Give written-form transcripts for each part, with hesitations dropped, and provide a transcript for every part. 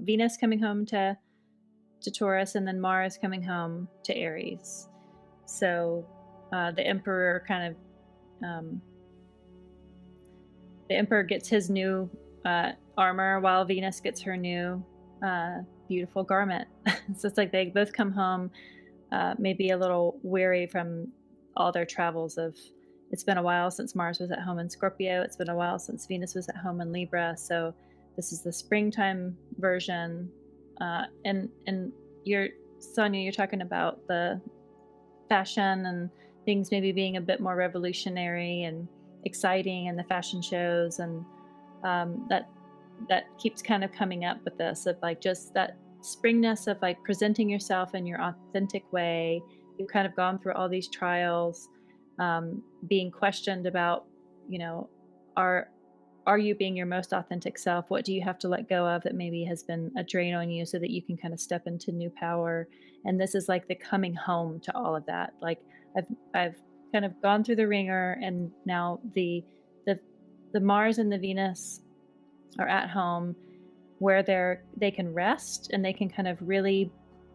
Venus coming home to Taurus, and then Mars coming home to Aries. So the Emperor um, the Emperor gets his new armor, while Venus gets her new beautiful garment. So it's like they both come home maybe a little weary from all their travels of. It's been a while since Mars was at home in Scorpio. It's been a while since Venus was at home in Libra. So this is the springtime version. And you're Sonia, you're talking about the fashion and things maybe being a bit more revolutionary and exciting in the fashion shows, and that keeps kind of coming up with this of like just that springness of like presenting yourself in your authentic way. You've kind of gone through all these trials, being questioned about, are you being your most authentic self? What do you have to let go of that maybe has been a drain on you so that you can kind of step into new power? And this is like the coming home to all of that. Like I've kind of gone through the ringer, and now the Mars and the Venus are at home where they can rest and they can kind of really,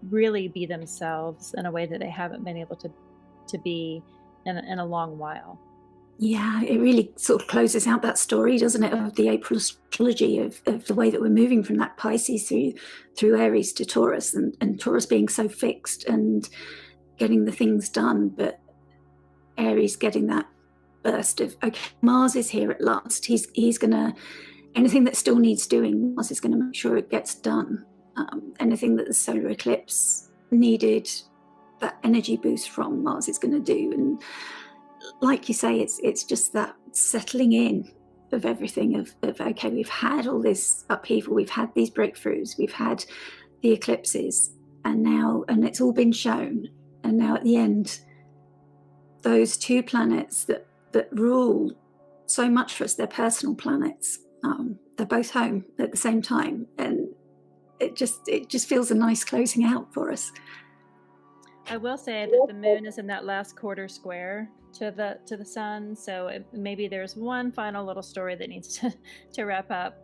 really be themselves in a way that they haven't been able to be in a long while. Yeah, it really sort of closes out that story, doesn't it, of the April astrology of the way that we're moving from that Pisces through Aries to Taurus, and Taurus being so fixed and getting the things done, but Aries getting that burst of, okay, Mars is here at last. He's gonna, anything that still needs doing, Mars is gonna make sure it gets done. Anything that the solar eclipse needed that energy boost from, Mars is gonna do. And like you say, it's just that settling in of everything of okay, we've had all this upheaval, we've had these breakthroughs, we've had the eclipses, and it's all been shown, and now at the end, those two planets that rule so much for us, they're personal planets, they're both home at the same time, and it just feels a nice closing out for us. I will say that the moon is in that last quarter square to the sun, so maybe there's one final little story that needs to wrap up.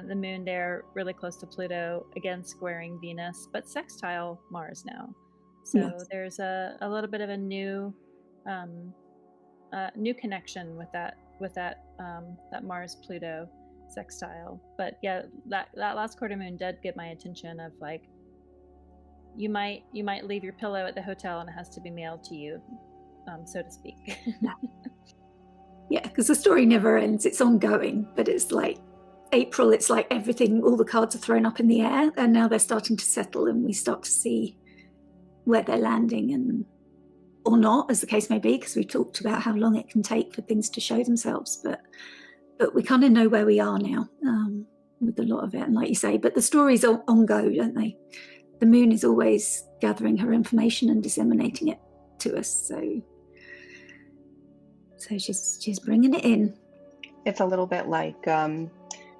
The moon there, really close to Pluto, again squaring Venus, but sextile Mars now. So yes, there's a little bit of a new connection with that Mars Pluto sextile. But yeah, that last quarter moon did get my attention of like, you might leave your pillow at the hotel and it has to be mailed to you, so to speak. Yeah, because the story never ends, it's ongoing, but it's like April, it's like everything, all the cards are thrown up in the air, and now they're starting to settle, and we start to see where they're landing, and or not, as the case may be, because we talked about how long it can take for things to show themselves, but we kind of know where we are now, with a lot of it. And like you say, but the stories on go, don't they? The moon is always gathering her information and disseminating it to us, so she's bringing it in. It's a little bit like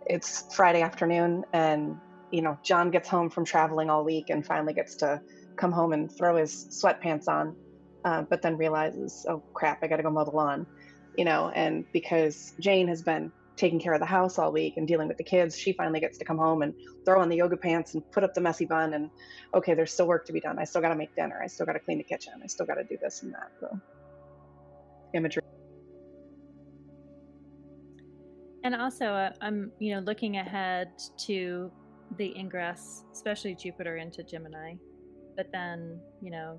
it's Friday afternoon, and John gets home from traveling all week and finally gets to come home and throw his sweatpants on, but then realizes, oh crap, I gotta go mow the lawn, and because Jane has been taking care of the house all week and dealing with the kids, she finally gets to come home and throw on the yoga pants and put up the messy bun, and okay, there's still work to be done. I still got to make dinner. I still got to clean the kitchen. I still got to do this and that. So imagery. And also, I'm looking ahead to the ingress, especially Jupiter into Gemini, but then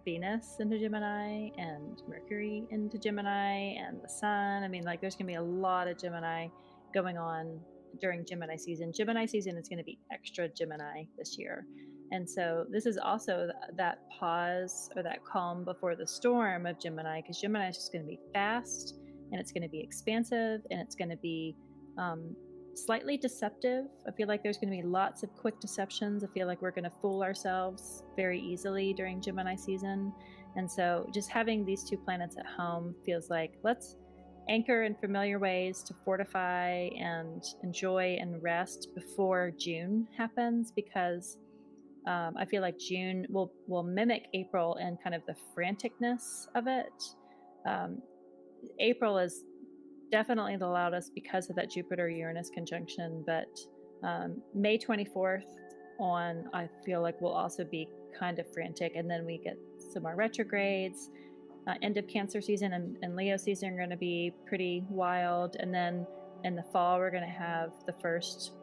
Venus into Gemini and Mercury into Gemini and the Sun. I mean, like, there's gonna be a lot of Gemini going on during Gemini season. Gemini season is going to be extra Gemini this year. And so this is also that pause or that calm before the storm of Gemini, because Gemini is just going to be fast, and it's going to be expansive, and it's going to be slightly deceptive. I feel like there's going to be lots of quick deceptions. I feel like we're going to fool ourselves very easily during Gemini season. And so just having these two planets at home feels like, let's anchor in familiar ways to fortify and enjoy and rest before June happens, because I feel like June will mimic April and kind of the franticness of it. April is definitely the loudest because of that Jupiter-Uranus conjunction, but May 24th on, I feel like will also be kind of frantic. And then we get some more retrogrades. End of Cancer season and Leo season are going to be pretty wild. And then in the fall, we're going to have the first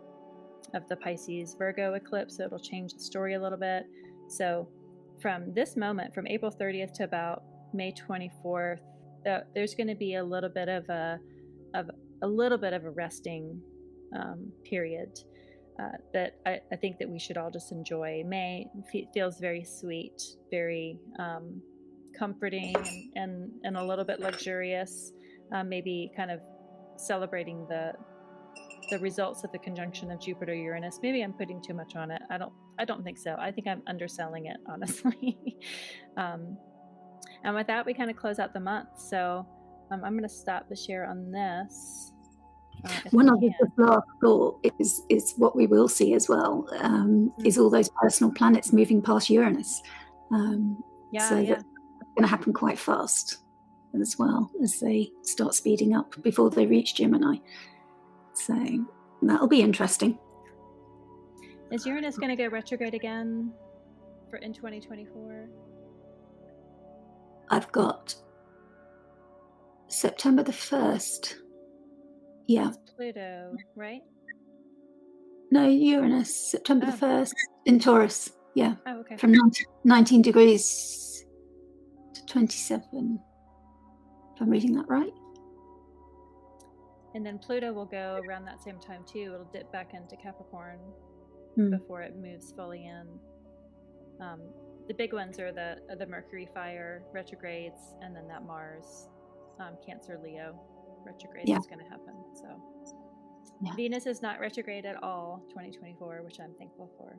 of the Pisces Virgo eclipse. So it'll change the story a little bit. So from this moment, from April 30th to about May 24th, there's going to be a little bit of a resting period that I think that we should all just enjoy. May feels very sweet, very comforting, and a little bit luxurious. Maybe kind of celebrating the results of the conjunction of Jupiter Uranus. Maybe I'm putting too much on it. I don't think so. I think I'm underselling it, honestly. And with that, we kind of close out the month. So I'm going to stop the share on this. One other last thought is what we will see as well, is all those personal planets moving past Uranus. That's going to happen quite fast as well as they start speeding up before they reach Gemini. So that'll be interesting. Is Uranus going to go retrograde again in 2024? I've got September the 1st. Yeah. That's Pluto, right? No, Uranus, September the 1st in Taurus. Yeah. Oh, okay. From 19 degrees to 27. If I'm reading that right. And then Pluto will go around that same time too. It'll dip back into Capricorn before it moves fully in. The big ones are the Mercury fire retrogrades, and then that Mars Cancer Leo retrograde is going to happen. So Venus is not retrograde at all 2024, which I'm thankful for.